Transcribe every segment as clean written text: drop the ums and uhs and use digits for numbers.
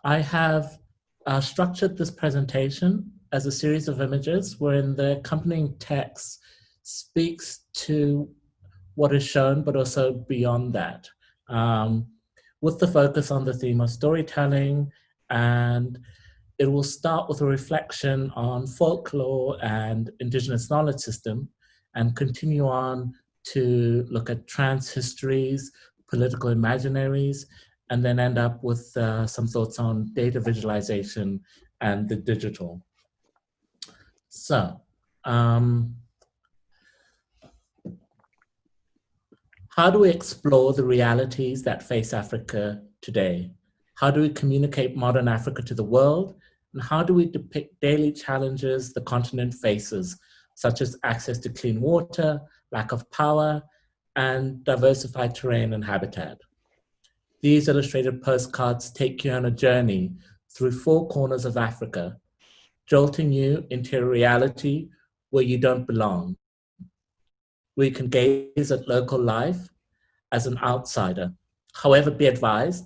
I have structured this presentation as a series of images wherein the accompanying text speaks to what is shown, but also beyond that, with the focus on the theme of storytelling. And it will start with a reflection on folklore and indigenous knowledge system and continue on to look at transhistories, political imaginaries, and then end up with some thoughts on data visualization and the digital. So, how do we explore the realities that face Africa today? How do we communicate modern Africa to the world? And how do we depict daily challenges the continent faces, such as access to clean water, lack of power, and diversified terrain and habitat? These illustrated postcards take you on a journey through 4 corners of Africa, jolting you into a reality where you don't belong, where you can gaze at local life as an outsider. However, be advised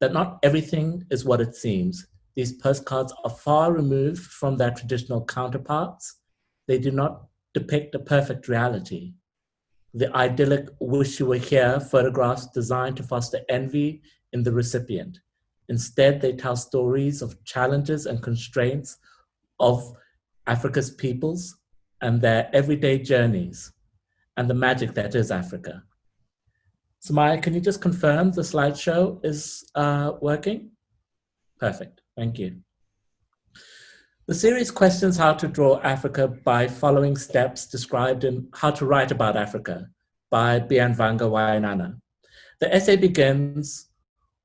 that not everything is what it seems. These postcards are far removed from their traditional counterparts. They do not depict a perfect reality. The idyllic wish you were here photographs designed to foster envy in the recipient. Instead, they tell stories of challenges and constraints of Africa's peoples and their everyday journeys and the magic that is Africa. Samaya, can you just confirm the slideshow is working? Perfect, thank you. The series questions how to draw Africa by following steps described in How to Write About Africa by Bianvanga Wainaina. The essay begins,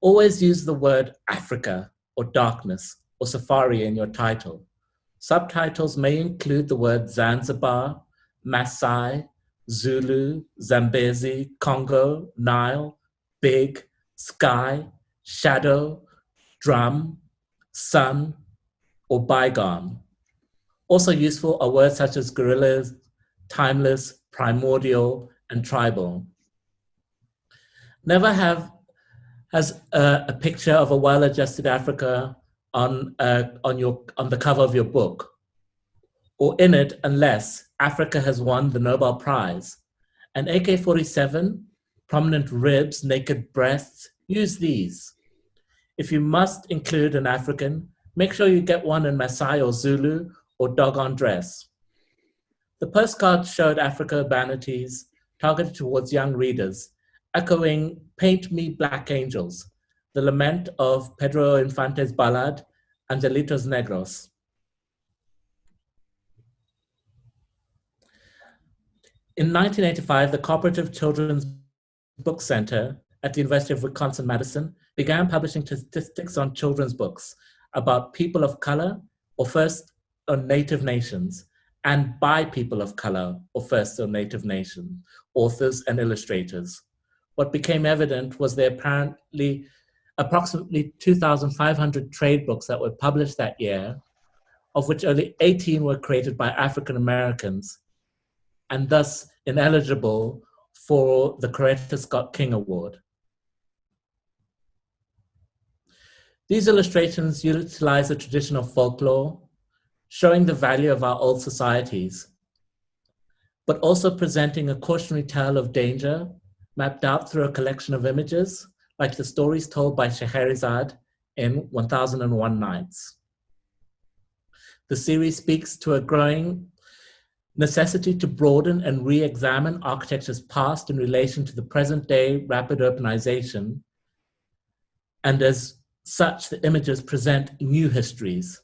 always use the word Africa or darkness or safari in your title. Subtitles may include the words Zanzibar, Maasai, Zulu, Zambezi, Congo, Nile, big, sky, shadow, drum, sun, or bygone. Also useful are words such as gorillas, timeless, primordial, and tribal. Never has a picture of a well-adjusted Africa on the cover of your book, or in it, unless Africa has won the Nobel Prize. An AK-47, prominent ribs, naked breasts, use these. If you must include an African, make sure you get one in Maasai or Zulu or doggone dress. The postcard showed Africa vanities targeted towards young readers, echoing Paint Me Black Angels, the lament of Pedro Infante's ballad, Angelitos Negros. In 1985, the Cooperative Children's Book Center at the University of Wisconsin-Madison began publishing statistics on children's books about people of color or First or Native Nations, and by people of color or First or Native Nation authors and illustrators. What became evident was there approximately 2,500 trade books that were published that year, of which only 18 were created by African Americans, and thus ineligible for the Coretta Scott King Award. These illustrations utilize the tradition of folklore, showing the value of our old societies, but also presenting a cautionary tale of danger mapped out through a collection of images, like the stories told by Scheherazade in 1001 Nights. The series speaks to a growing necessity to broaden and re-examine architecture's past in relation to the present-day rapid urbanization, and as such, the images present new histories.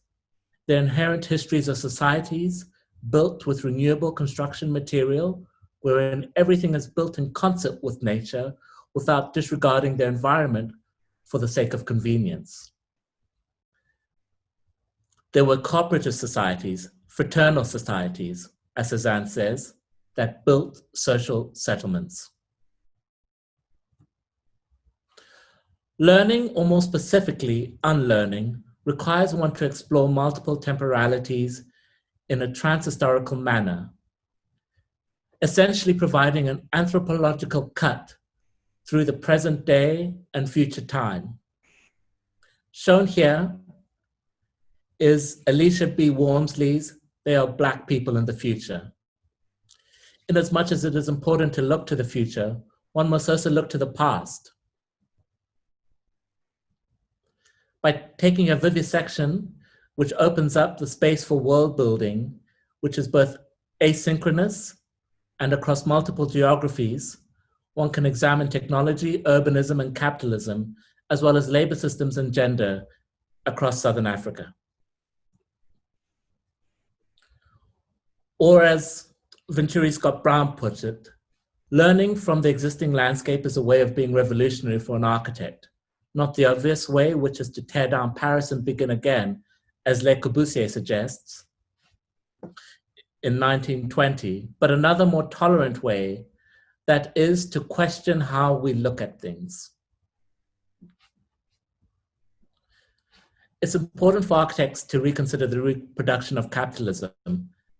They're inherent histories of societies built with renewable construction material, wherein everything is built in concert with nature without disregarding their environment for the sake of convenience. There were cooperative societies, fraternal societies, as Cezanne says, that built social settlements. Learning, or more specifically, unlearning, requires one to explore multiple temporalities in a transhistorical manner, essentially providing an anthropological cut through the present day and future time. Shown here is Alicia B. Walmsley's They Are Black People in the Future. In as much as it is important to look to the future, one must also look to the past. By taking a vivisection, which opens up the space for world building, which is both asynchronous and across multiple geographies, one can examine technology, urbanism, and capitalism, as well as labor systems and gender across Southern Africa. Or as Venturi Scott Brown puts it, learning from the existing landscape is a way of being revolutionary for an architect, not the obvious way, which is to tear down Paris and begin again, as Le Corbusier suggests in 1920, but another more tolerant way, that is to question how we look at things. It's important for architects to reconsider the reproduction of capitalism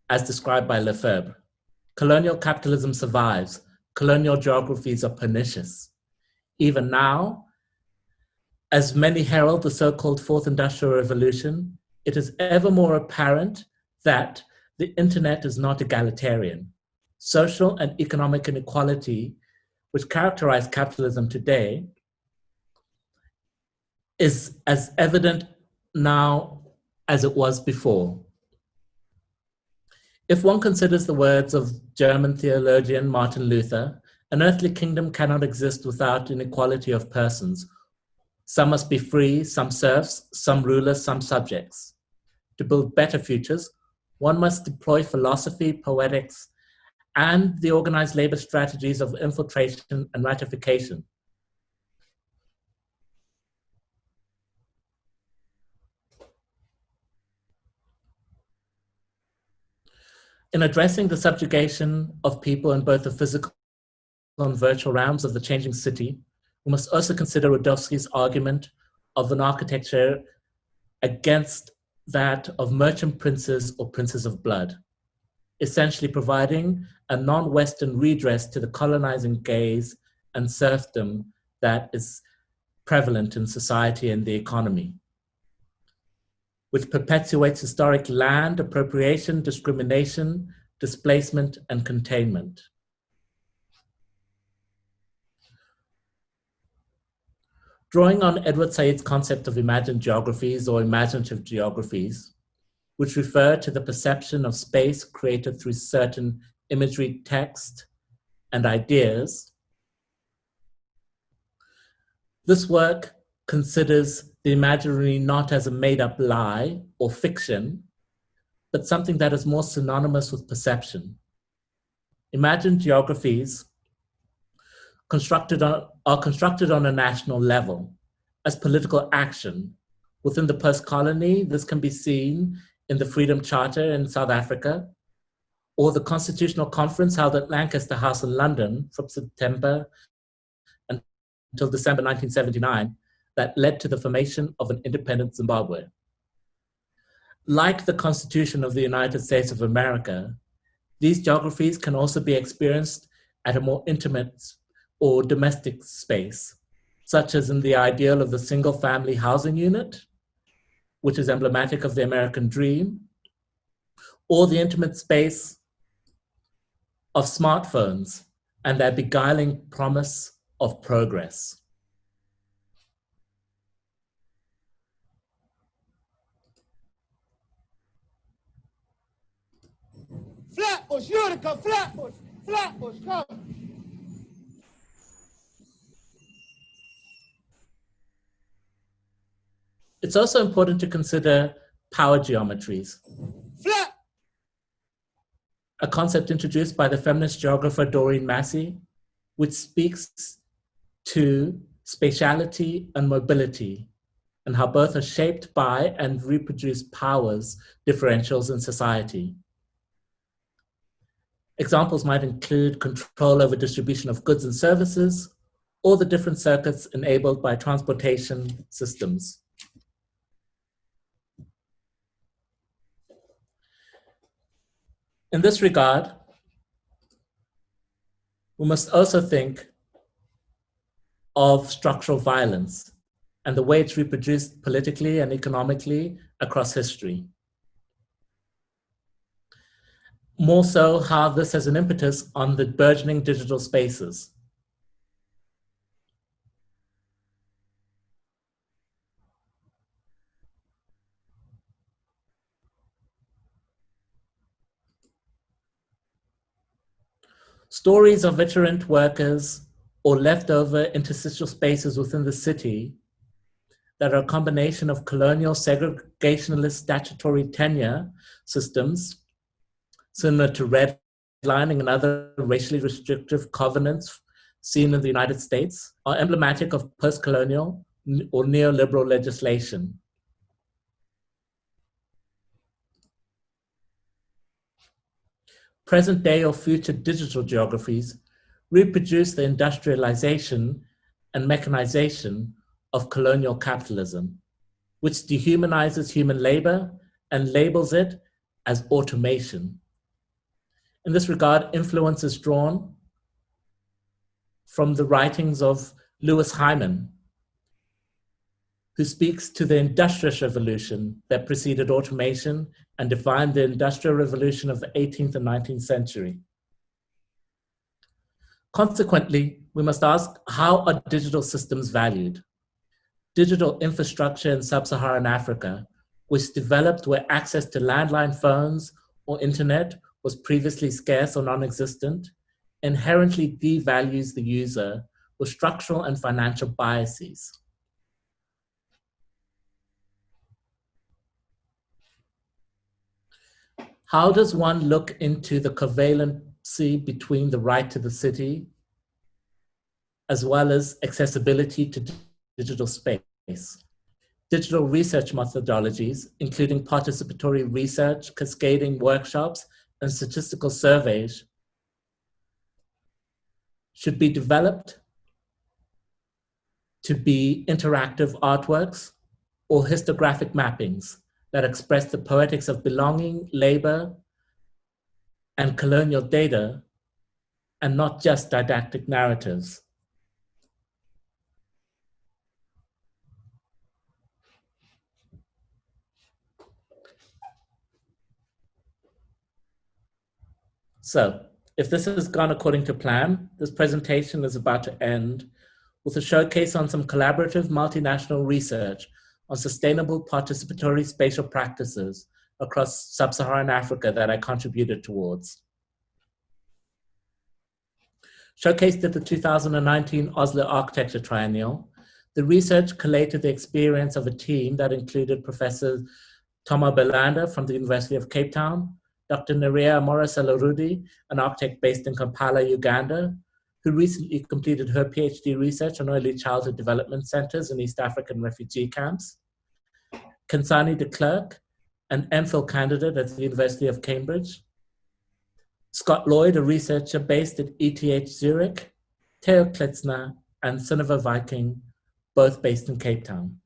as described by Lefebvre. Colonial capitalism survives. Colonial geographies are pernicious. Even now, as many herald the so-called Fourth Industrial Revolution, it is ever more apparent that the internet is not egalitarian. Social and economic inequality, which characterize capitalism today, is as evident now as it was before. If one considers the words of German theologian Martin Luther, an earthly kingdom cannot exist without inequality of persons. Some must be free, some serfs, some rulers, some subjects. To build better futures, one must deploy philosophy, poetics, and the organized labor strategies of infiltration and ratification. In addressing the subjugation of people in both the physical and virtual realms of the changing city, we must also consider Rudowski's argument of an architecture against that of merchant princes or princes of blood, essentially providing a non-Western redress to the colonizing gaze and serfdom that is prevalent in society and the economy, which perpetuates historic land appropriation, discrimination, displacement, and containment. Drawing on Edward Said's concept of imagined geographies or imaginative geographies, which refer to the perception of space created through certain imagery, text, and ideas, this work considers the imaginary not as a made-up lie or fiction, but something that is more synonymous with perception. Imagined geographies are constructed on a national level as political action. Within the postcolony, this can be seen in the Freedom Charter in South Africa, or the Constitutional Conference held at Lancaster House in London from September until December 1979, that led to the formation of an independent Zimbabwe. Like the Constitution of the United States of America, these geographies can also be experienced at a more intimate or domestic space, such as in the ideal of the single-family housing unit, which is emblematic of the American dream, or the intimate space of smartphones and their beguiling promise of progress. Flatbush, Utica, Flatbush, Flatbush, come. It's also important to consider power geometries, a concept introduced by the feminist geographer Doreen Massey, which speaks to spatiality and mobility, and how both are shaped by and reproduce powers differentials in society. Examples might include control over distribution of goods and services, or the different circuits enabled by transportation systems. In this regard, we must also think of structural violence and the way it's reproduced politically and economically across history. More so, how this has an impetus on the burgeoning digital spaces. Stories of itinerant workers or leftover interstitial spaces within the city that are a combination of colonial segregationalist statutory tenure systems, similar to redlining and other racially restrictive covenants seen in the United States, are emblematic of postcolonial or neoliberal legislation. Present day or future digital geographies reproduce the industrialization and mechanization of colonial capitalism, which dehumanizes human labor and labels it as automation. In this regard, influence is drawn from the writings of Louis Hyman, who speaks to the industrial revolution that preceded automation and defined the industrial revolution of the 18th and 19th century. Consequently, we must ask, how are digital systems valued? Digital infrastructure in sub-Saharan Africa, which developed where access to landline phones or internet was previously scarce or non-existent, inherently devalues the user with structural and financial biases. How does one look into the covalency between the right to the city as well as accessibility to digital space? Digital research methodologies, including participatory research, cascading workshops, and statistical surveys, should be developed to be interactive artworks or histographic mappings that express the poetics of belonging, labor, and colonial data, and not just didactic narratives. So, if this has gone according to plan, this presentation is about to end with a showcase on some collaborative multinational research on sustainable participatory spatial practices across sub-Saharan Africa that I contributed towards. Showcased at the 2019 Oslo Architecture Triennial, the research collated the experience of a team that included Professor Toma Belanda from the University of Cape Town, Dr. Nerea Morris-Alarudi, an architect based in Kampala, Uganda, who recently completed her PhD research on early childhood development centers in East African refugee camps, Kansani de Klerk, an MPhil candidate at the University of Cambridge, Scott Lloyd, a researcher based at ETH Zurich, Theo Klitzner, and Sunniva Viking, both based in Cape Town.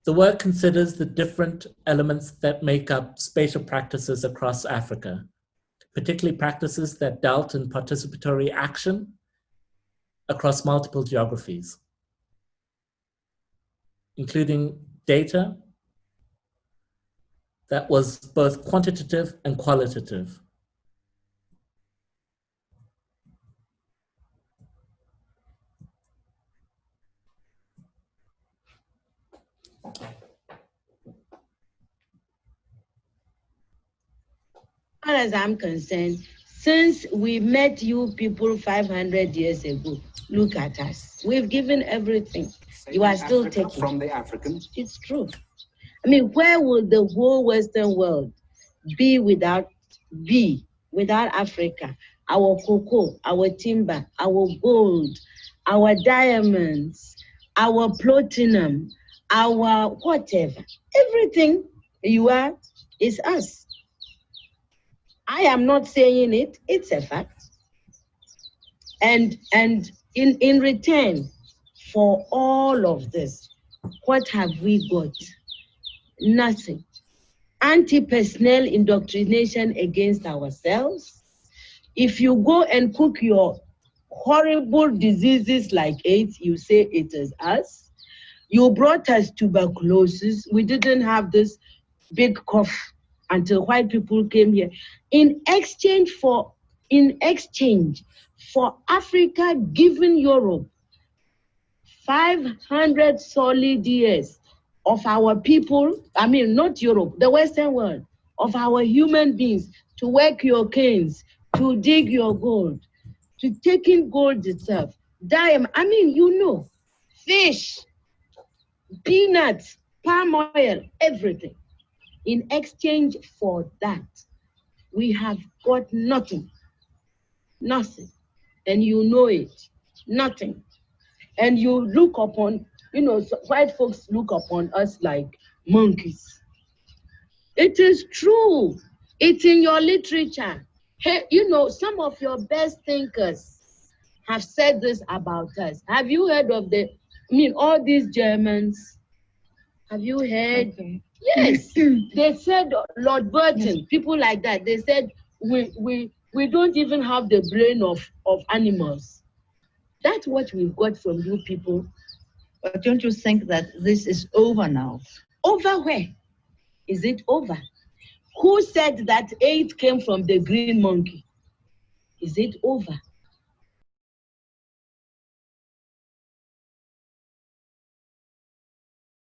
The work considers the different elements that make up spatial practices across Africa, particularly practices that dealt in participatory action across multiple geographies, including data that was both quantitative and qualitative. As far as I'm concerned, since we met you people 500 years ago, look at us. We've given everything. You are still taking from the Africans. It's true. I mean, where would the whole Western world be without Africa? Our cocoa, our timber, our gold, our diamonds, our platinum, our whatever. Everything you are is us. I am not saying it, it's a fact. And in return for all of this, what have we got? Nothing. Anti-personnel indoctrination against ourselves. If you go and cook your horrible diseases like AIDS, you say it is us. You brought us tuberculosis. We didn't have this big cough until white people came here. In exchange for Africa giving Europe 500 solid years of our people, I mean, not Europe, the Western world, of our human beings to work your canes, to dig your gold, to take in gold itself, diamond, I mean, you know, fish, peanuts, palm oil, everything. In exchange for that, we have got nothing. Nothing. And you know it. Nothing. And you look upon, you know, white folks look upon us like monkeys. It is true. It's in your literature. Hey, you know, some of your best thinkers have said this about us. Have you heard of all these Germans? Have you heard? Okay. Yes. They said, Lord Burton, yes. People like that, they said, we don't even have the brain of animals. That's what we've got from you people. But don't you think that this is over now? Over where? Is it over? Who said that AIDS came from the green monkey? Is it over?